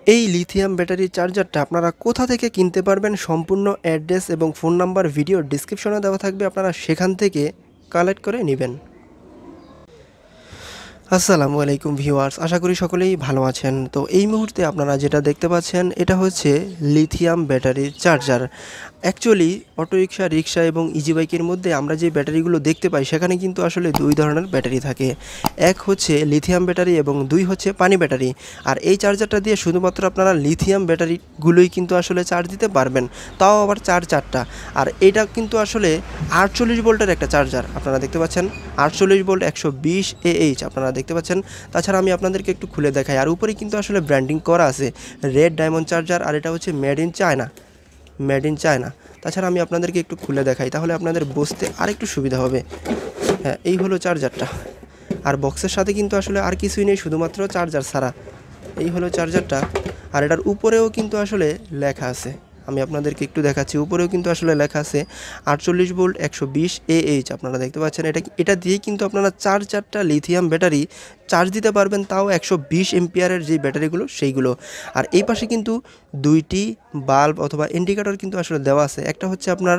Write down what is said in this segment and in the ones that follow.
এই lithium battery চার্জারটা আপনারা কোথা থেকে কিনতে পারবেন সম্পূর্ণ অ্যাড্রেস এবং ফোন নাম্বার ভিডিও ডেসক্রিপশনে দেওয়া থাকবে, আপনারা সেখান থেকে কালেক্ট করে নেবেন। আসসালামু আলাইকুম ভিউয়ার্স, আশা করি সকলেই ভালো আছেন। তো এই মুহূর্তে আপনারা যেটা দেখতে পাচ্ছেন এটা হচ্ছে লিথিয়াম ব্যাটারির চার্জার। অ্যাকচুয়ালি অটোরিকশা, রিক্সা এবং ইজি বাইকের মধ্যে আমরা যে ব্যাটারিগুলো দেখতে পাই সেখানে কিন্তু আসলে দুই ধরনের ব্যাটারি থাকে। এক হচ্ছে লিথিয়াম ব্যাটারি এবং দুই হচ্ছে পানি ব্যাটারি। আর এই চার্জারটা দিয়ে শুধুমাত্র আপনারা লিথিয়াম ব্যাটারিগুলোই কিন্তু আসলে চার্জ দিতে পারবেন, তাও আবার চারটা। আর এটা কিন্তু আসলে 48 ভোল্টের একটা চার্জার। আপনারা দেখতে পাচ্ছেন 48 ভোল্ট 120 AH আপনারা দেখতে পাচ্ছেন। তাছাড়া আমি আপনাদেরকে একটু খুলে দেখাই। আর উপরে কিন্তু আসলে ব্র্যান্ডিং করা আছে রেড ডায়মন্ড চার্জার, আর এটা হচ্ছে মেড ইন চায়না। তাছাড়া আমি আপনাদেরকে একটু খুলে দেখাই, তাহলে আপনাদের বুঝতে আরেকটু সুবিধা হবে। হ্যাঁ, এই হলো চার্জারটা। আর বক্সের সাথে কিন্তু আসলে আর কিছুই নেই, শুধুমাত্র চার্জার ছাড়া। এই হলো চার্জারটা। আর এটার উপরেও কিন্তু আসলে লেখা আছে, আমি আপনাদেরকে একটু দেখাচ্ছি। উপরেও কিন্তু আসলে লেখা আছে 48 ভোল্ট 120 AH আপনারা দেখতে পাচ্ছেন। এটা দিয়েই কিন্তু আপনারা চারটা লিথিয়াম ব্যাটারি চার্জ দিতে পারবেন, তাও 120 এম্পিয়ারের যে ব্যাটারিগুলো সেইগুলো। আর এই পাশে কিন্তু দুইটি বাল্ব অথবা ইন্ডিকেটর কিন্তু আসলে দেওয়া আছে। একটা হচ্ছে আপনার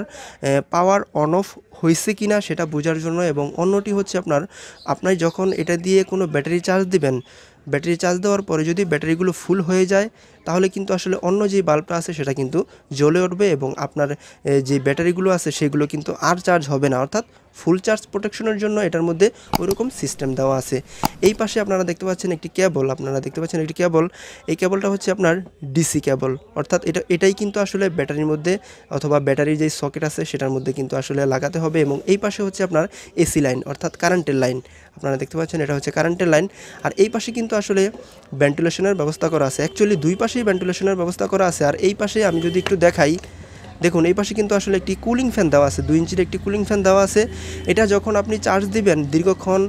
পাওয়ার অন অফ হয়েছে কিনা সেটা বোঝার জন্য, এবং অন্যটি হচ্ছে আপনার যখন এটা দিয়ে কোনো ব্যাটারি চার্জ দিবেন, ব্যাটারি চার্জ দেওয়ার পরে যদি ব্যাটারিগুলো ফুল হয়ে যায় তাহলে কিন্তু আসলে অন্য যে বাল্বটা আছে সেটা কিন্তু জ্বলে উঠবে এবং আপনার যে ব্যাটারিগুলো আছে সেগুলো কিন্তু আর চার্জ হবে না। অর্থাৎ ফুল চার্জ প্রোটেকশনের জন্য এটার মধ্যে ওইরকম সিস্টেম দেওয়া আছে। এই পাশে আপনারা দেখতে পাচ্ছেন একটি কেবল, এই কেবলটা হচ্ছে আপনার ডিসি কেবল। অর্থাৎ এটাই কিন্তু আসলে ব্যাটারির মধ্যে অথবা ব্যাটারির যে সকেট আছে সেটার মধ্যে কিন্তু আসলে লাগাতে হবে। এবং এই পাশে হচ্ছে আপনার এসি লাইন অর্থাৎ কারেন্টের লাইন। আপনারা দেখতে পাচ্ছেন এটা হচ্ছে কারেন্টের লাইন। আর এই পাশে কিন্তু আসলে ভেন্টিলেশনের ব্যবস্থা করা আছে। অ্যাকচুয়ালি দুই পাশেই ভেন্টিলেশনের ব্যবস্থা করা আছে। আর এই পাশে আমি যদি একটু দেখাই, দেখুন এই পাশে কিন্তু আসলে একটি কুলিং ফ্যান দেওয়া আছে, 2 ইঞ্চির একটি কুলিং ফ্যান দেওয়া আছে। এটা যখন আপনি চার্জ দিবেন, দীর্ঘক্ষণ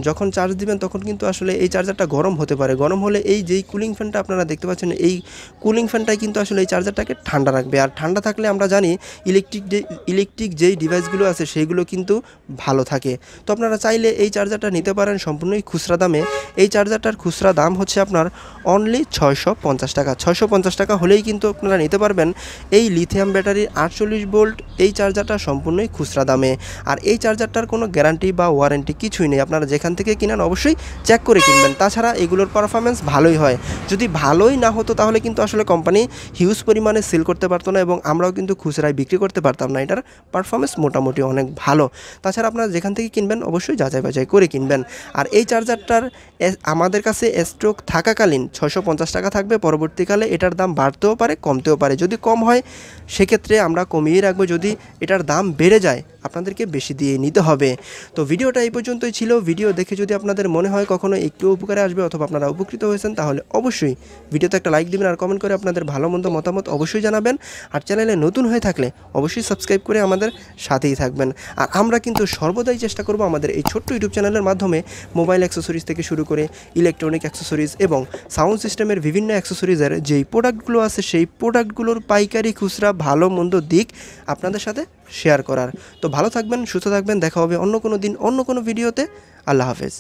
যখন চার্জ দিবেন তখন কিন্তু আসলে এই চার্জারটা গরম হতে পারে। গরম হলে এই যেই কুলিং ফ্যানটা আপনারা দেখতে পাচ্ছেন, এই কুলিং ফ্যানটাই কিন্তু আসলে এই চার্জারটাকে ঠান্ডা রাখবে। আর ঠান্ডা থাকলে আমরা জানি ইলেকট্রিক যেই ডিভাইসগুলো আছে সেইগুলো কিন্তু ভালো থাকে। তো আপনারা চাইলে এই চার্জারটা নিতে পারেন সম্পূর্ণই খুচরা দামে। এই চার্জারটার খুচরা দাম হচ্ছে আপনার অনলি 650 টাকা। 650 টাকা হলেই কিন্তু আপনারা নিতে পারবেন এই লিথিয়াম ব্যাটারির 48 ভোল্ট এই চার্জারটা সম্পূর্ণই খুচরা দামে। আর এই চার্জারটার কোনো গ্যারান্টি বা ওয়ারেন্টি কিছুই নেই। আপনারা যেখান থেকে কিনেন অবশ্যই চেক করে কিনবেন। তাছাড়া এগুলোর পারফরমেন্স ভালোই হয়। যদি ভালোই না হতো তাহলে কিন্তু আসলে কোম্পানি হিউজ পরিমাণে সেল করতে পারতো না এবং আমরাও কিন্তু খুচরায় বিক্রি করতে পারতাম না। এটার পারফরমেন্স মোটামুটি অনেক ভালো। তাছাড়া আপনারা যেখান থেকে কিনবেন অবশ্যই যাচাই বাছাই করে কিনবেন। আর এই চার্জারটার আমাদের কাছে স্টক থাকাকালীন 650 টাকা থাকবে। পরবর্তীকালে এটার দাম বাড়তেও পারে, কমতেও পারে। যদি কম হয় সেক্ষেত্রে আমরা কমিয়ে রাখবো, যদি এটার দাম বেড়ে যায় আপনাদেরকে বেশি দিয়ে নিতে হবে। তো ভিডিওটা এই পর্যন্তই ছিল। ভিডিও দেখে যদি আপনাদের মনে হয় কখনো একটু উপকারে আসবে অথবা আপনারা উপকৃত হয়েছেন তাহলে অবশ্যই ভিডিওতে একটা লাইক দিবেন আর কমেন্ট করে আপনাদের ভালো মন্দ মতামত অবশ্যই জানাবেন। আর চ্যানেলে নতুন হয়ে থাকলে অবশ্যই সাবস্ক্রাইব করে আমাদের সাথেই থাকবেন। আর আমরা কিন্তু সর্বদাই চেষ্টা করব আমাদের এই ছোট্ট ইউটিউব চ্যানেলের মাধ্যমে মোবাইল অ্যাক্সেসরিজ থেকে শুরু করে ইলেকট্রনিক অ্যাক্সেসরিজ এবং সাউন্ড সিস্টেমের বিভিন্ন অ্যাক্সেসরিজের যেই প্রোডাক্টগুলো আছে সেই প্রোডাক্টগুলোর পাইকারি খুচরা ভালো মন্দ দিক আপনাদের সাথে শেয়ার করার। তো ভালো থাকবেন, সুস্থ থাকবেন। দেখা হবে অন্য কোনো দিন অন্য কোনো ভিডিওতে। আল্লাহ হাফেজ।